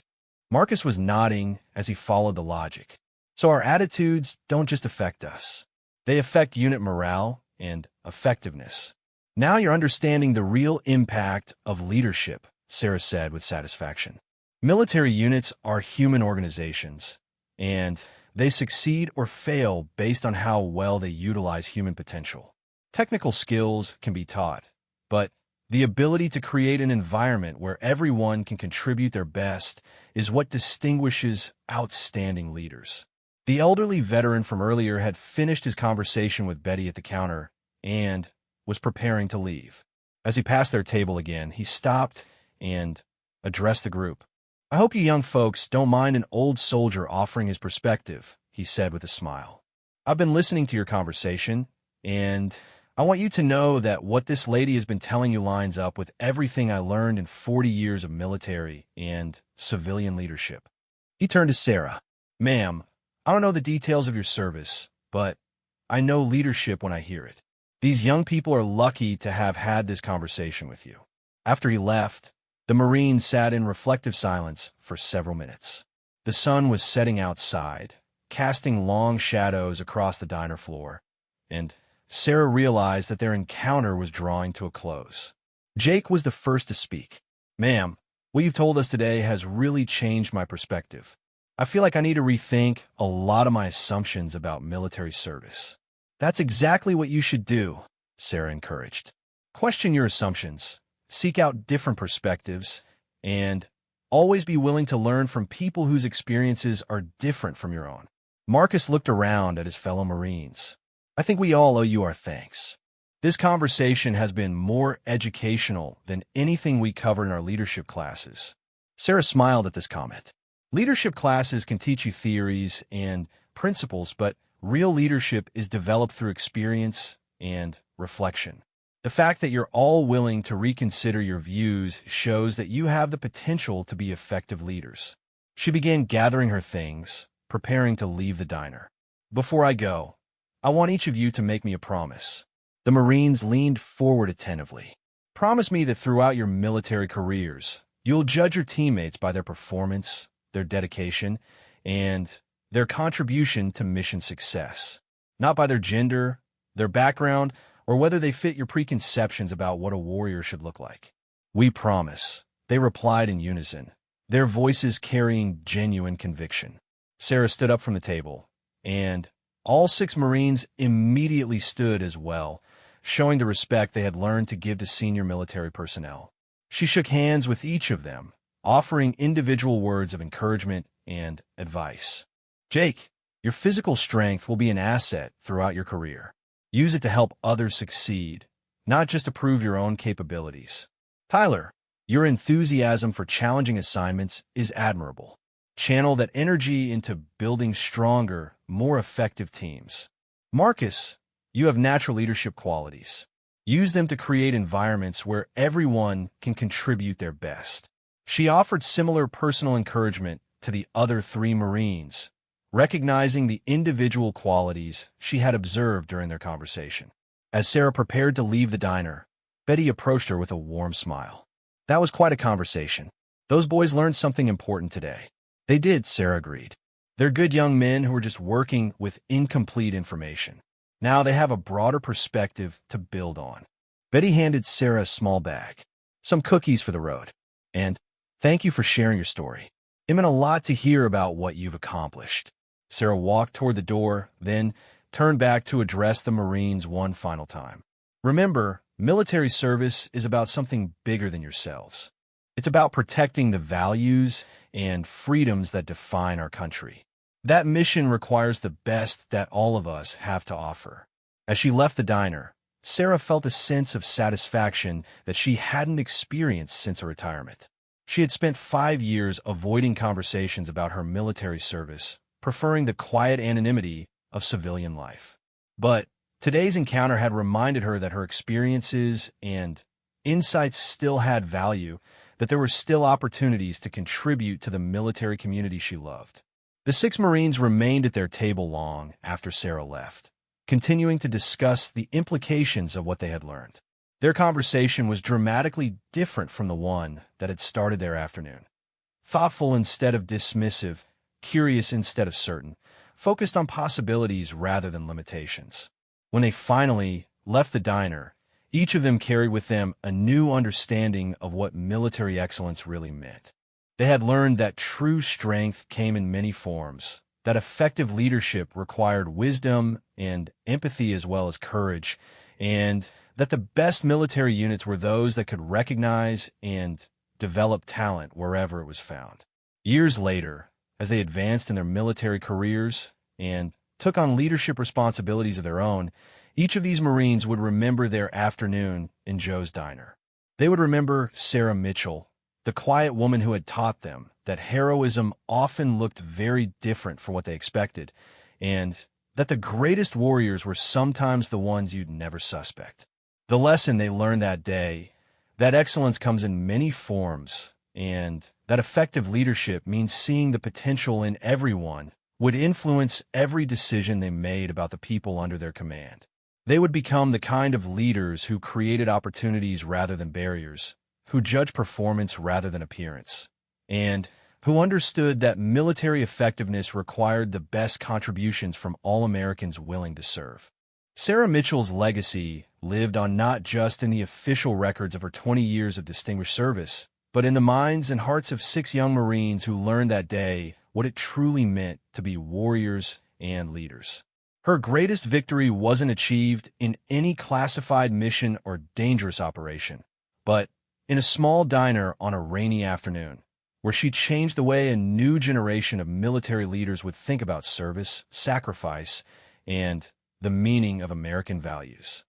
Marcus was nodding as he followed the logic. So our attitudes don't just affect us. They affect unit morale and effectiveness. Now you're understanding the real impact of leadership, Sarah said with satisfaction. Military units are human organizations, and they succeed or fail based on how well they utilize human potential. Technical skills can be taught, but the ability to create an environment where everyone can contribute their best is what distinguishes outstanding leaders. The elderly veteran from earlier had finished his conversation with Betty at the counter and, was preparing to leave. As he passed their table again, he stopped and addressed the group. "I hope you young folks don't mind an old soldier offering his perspective," he said with a smile. "I've been listening to your conversation, and I want you to know that what this lady has been telling you lines up with everything I learned in 40 years of military and civilian leadership." He turned to Sarah. "Ma'am, I don't know the details of your service, but I know leadership when I hear it. These young people are lucky to have had this conversation with you." After he left, the Marine sat in reflective silence for several minutes. The sun was setting outside, casting long shadows across the diner floor, and Sarah realized that their encounter was drawing to a close. Jake was the first to speak. "Ma'am, what you've told us today has really changed my perspective. I feel like I need to rethink a lot of my assumptions about military service." "That's exactly what you should do," Sarah encouraged. "Question your assumptions, seek out different perspectives, and always be willing to learn from people whose experiences are different from your own." Marcus looked around at his fellow Marines. "I think we all owe you our thanks. This conversation has been more educational than anything we covered in our leadership classes." Sarah smiled at this comment. "Leadership classes can teach you theories and principles, but real leadership is developed through experience and reflection. The fact that you're all willing to reconsider your views shows that you have the potential to be effective leaders." She began gathering her things, preparing to leave the diner. "Before I go, I want each of you to make me a promise." The Marines leaned forward attentively. "Promise me that throughout your military careers, you'll judge your teammates by their performance, their dedication, and their contribution to mission success, not by their gender, their background, or whether they fit your preconceptions about what a warrior should look like." "We promise," they replied in unison, their voices carrying genuine conviction. Sarah stood up from the table, and all 6 Marines immediately stood as well, showing the respect they had learned to give to senior military personnel. She shook hands with each of them, offering individual words of encouragement and advice. "Jake, your physical strength will be an asset throughout your career. Use it to help others succeed, not just to prove your own capabilities. Tyler, your enthusiasm for challenging assignments is admirable. Channel that energy into building stronger, more effective teams. Marcus, you have natural leadership qualities. Use them to create environments where everyone can contribute their best." She offered similar personal encouragement to the other 3 Marines, recognizing the individual qualities she had observed during their conversation. As Sarah prepared to leave the diner, Betty approached her with a warm smile. "That was quite a conversation. Those boys learned something important today." "They did," Sarah agreed. "They're good young men who are just working with incomplete information. Now they have a broader perspective to build on." Betty handed Sarah a small bag. "Some cookies for the road. And thank you for sharing your story. It meant a lot to hear about what you've accomplished." Sarah walked toward the door, then turned back to address the Marines one final time. "Remember, military service is about something bigger than yourselves. It's about protecting the values and freedoms that define our country. That mission requires the best that all of us have to offer." As she left the diner, Sarah felt a sense of satisfaction that she hadn't experienced since her retirement. She had spent 5 years avoiding conversations about her military service, preferring the quiet anonymity of civilian life. But today's encounter had reminded her that her experiences and insights still had value, that there were still opportunities to contribute to the military community she loved. The 6 Marines remained at their table long after Sarah left, continuing to discuss the implications of what they had learned. Their conversation was dramatically different from the one that had started their afternoon. Thoughtful instead of dismissive, curious instead of certain, focused on possibilities rather than limitations. When they finally left the diner, each of them carried with them a new understanding of what military excellence really meant. They had learned that true strength came in many forms, that effective leadership required wisdom and empathy as well as courage, and that the best military units were those that could recognize and develop talent wherever it was found. Years later, as they advanced in their military careers and took on leadership responsibilities of their own, each of these Marines would remember their afternoon in Joe's diner. They would remember Sarah Mitchell, the quiet woman who had taught them that heroism often looked very different from what they expected, and that the greatest warriors were sometimes the ones you'd never suspect. The lesson they learned that day, that excellence comes in many forms, and that effective leadership means seeing the potential in everyone, would influence every decision they made about the people under their command. They would become the kind of leaders who created opportunities rather than barriers, who judged performance rather than appearance, and who understood that military effectiveness required the best contributions from all Americans willing to serve. Sarah Mitchell's legacy lived on not just in the official records of her 20 years of distinguished service, but in the minds and hearts of 6 young Marines who learned that day what it truly meant to be warriors and leaders. Her greatest victory wasn't achieved in any classified mission or dangerous operation, but in a small diner on a rainy afternoon, where she changed the way a new generation of military leaders would think about service, sacrifice, and the meaning of American values.